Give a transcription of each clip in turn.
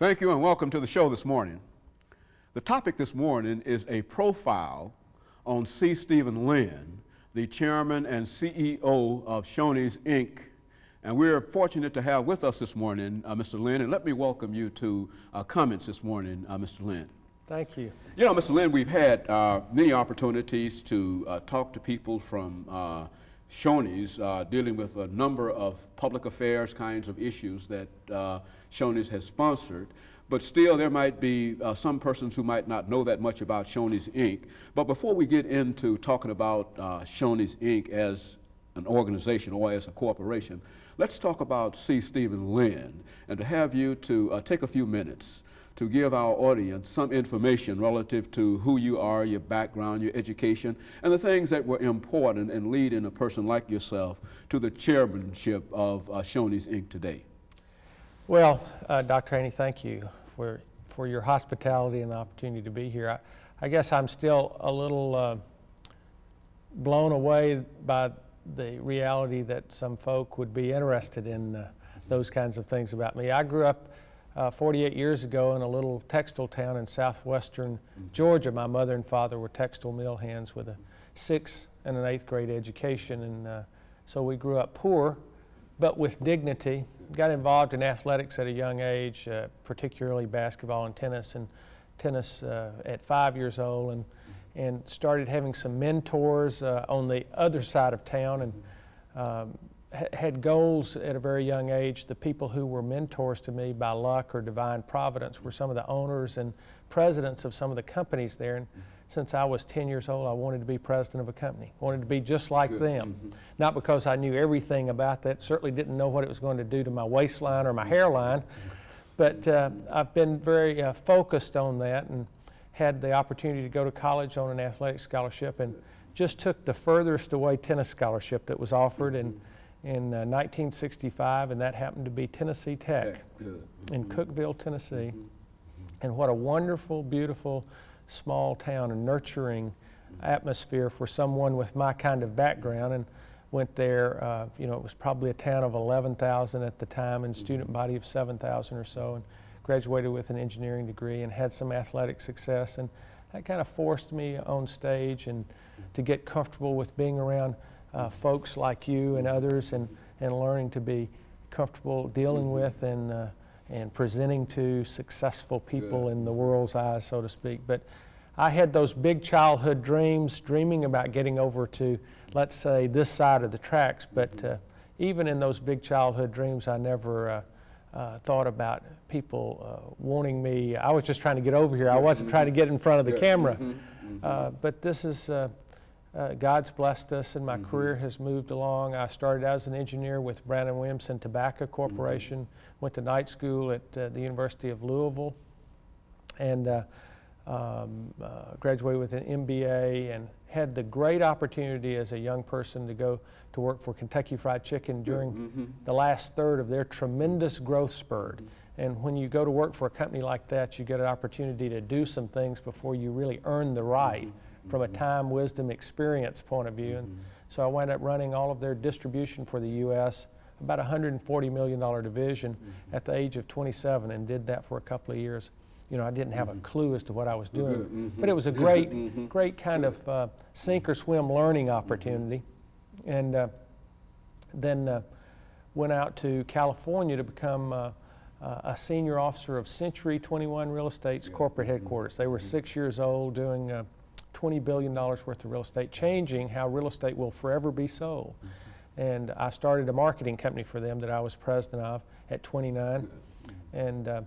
Thank you and welcome to the show this morning. The topic this morning is a profile on C. SLynn, the chairman and CEO of Shoney's, Inc. And we're fortunate to have with us this morning Mr. Lynn, and let me welcome you to comments this morning, Mr. Lynn. Thank you. You know, Mr. Lynn, we've had many opportunities to talk to people from Shoney's dealing with a number of public affairs kinds of issues that Shoney's has sponsored. But still, there might be some persons who might not know that much about Shoney's, Inc. But before we get into talking about Shoney's, Inc. as an organization or as a corporation, let's talk about C. SLynn, and to have you to take a few minutes to give our audience some information relative to who you are, your background, your education, and the things that were important in leading a person like yourself to the chairmanship of Shoney's, Inc. today. Well, Dr. Haney, thank you for your hospitality and the opportunity to be here. I guess I'm still a little blown away by the reality that some folk would be interested in those kinds of things about me. I grew up 48 years ago in a little textile town in southwestern Georgia. My mother and father were textile mill hands with a 6th and an 8th grade education, and so we grew up poor, but with dignity. Got involved in athletics at a young age, particularly basketball and tennis at 5 years old, and started having some mentors on the other side of town, and had goals at a very young age. The people who were mentors to me by luck or divine providence were some of the owners and presidents of some of the companies there. And since I was 10 years old, I wanted to be president of a company. Wanted to be just like them. Not because I knew everything about that, certainly didn't know what it was going to do to my waistline or my hairline, but I've been very focused on that, and had the opportunity to go to college on an athletic scholarship, and just took the furthest away tennis scholarship that was offered in 1965, and that happened to be Tennessee Tech in Cookeville, Tennessee. And what a wonderful, beautiful, small town and nurturing atmosphere for someone with my kind of background. And went there, you know, it was probably a town of 11,000 at the time and student body of 7,000 or so, and graduated with an engineering degree and had some athletic success. And that kind of forced me on stage and to get comfortable with being around folks like you and others, and learning to be comfortable dealing with and presenting to successful people in the world's eyes, so to speak. But I had those big childhood dreams, dreaming about getting over to, let's say, this side of the tracks. But even in those big childhood dreams, I never thought about people wanting me. I was just trying to get over here. I wasn't trying to get in front of the camera. But this is, God's blessed us, and my career has moved along. I started as an engineer with Brandon Williamson Tobacco Corporation, went to night school at the University of Louisville, and graduated with an MBA, and had the great opportunity as a young person to go to work for Kentucky Fried Chicken during the last third of their tremendous growth spurt. And when you go to work for a company like that, you get an opportunity to do some things before you really earn the right from a time, wisdom, experience point of view. And so I wound up running all of their distribution for the U.S., about a $140 million division at the age of 27, and did that for a couple of years. You know, I didn't have a clue as to what I was doing, but it was a great kind of sink or swim learning opportunity. And then went out to California to become a senior officer of Century 21 Real Estate's corporate headquarters. They were 6 years old, doing $20 billion worth of real estate, changing how real estate will forever be sold. And I started a marketing company for them that I was president of at 29, and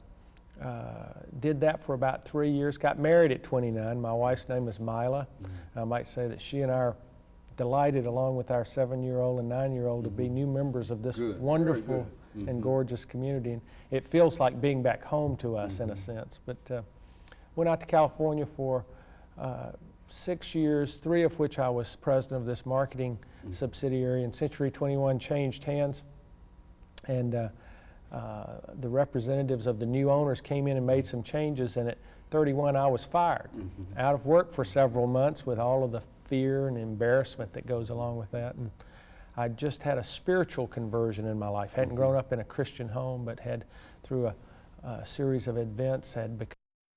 did that for about 3 years. Got married at 29. My wife's name is Mila. I might say that she and I are delighted, along with our 7-year-old and 9-year-old, to be new members of this wonderful and gorgeous community. And it feels like being back home to us in a sense. But went out to California for 6 years, 3 of which I was president of this marketing subsidiary, and Century 21 changed hands. And the representatives of the new owners came in and made some changes, and at 31 I was fired, out of work for several months with all of the fear and embarrassment that goes along with that. And I just had a spiritual conversion in my life. Hadn't grown up in a Christian home, but had, through series of events had become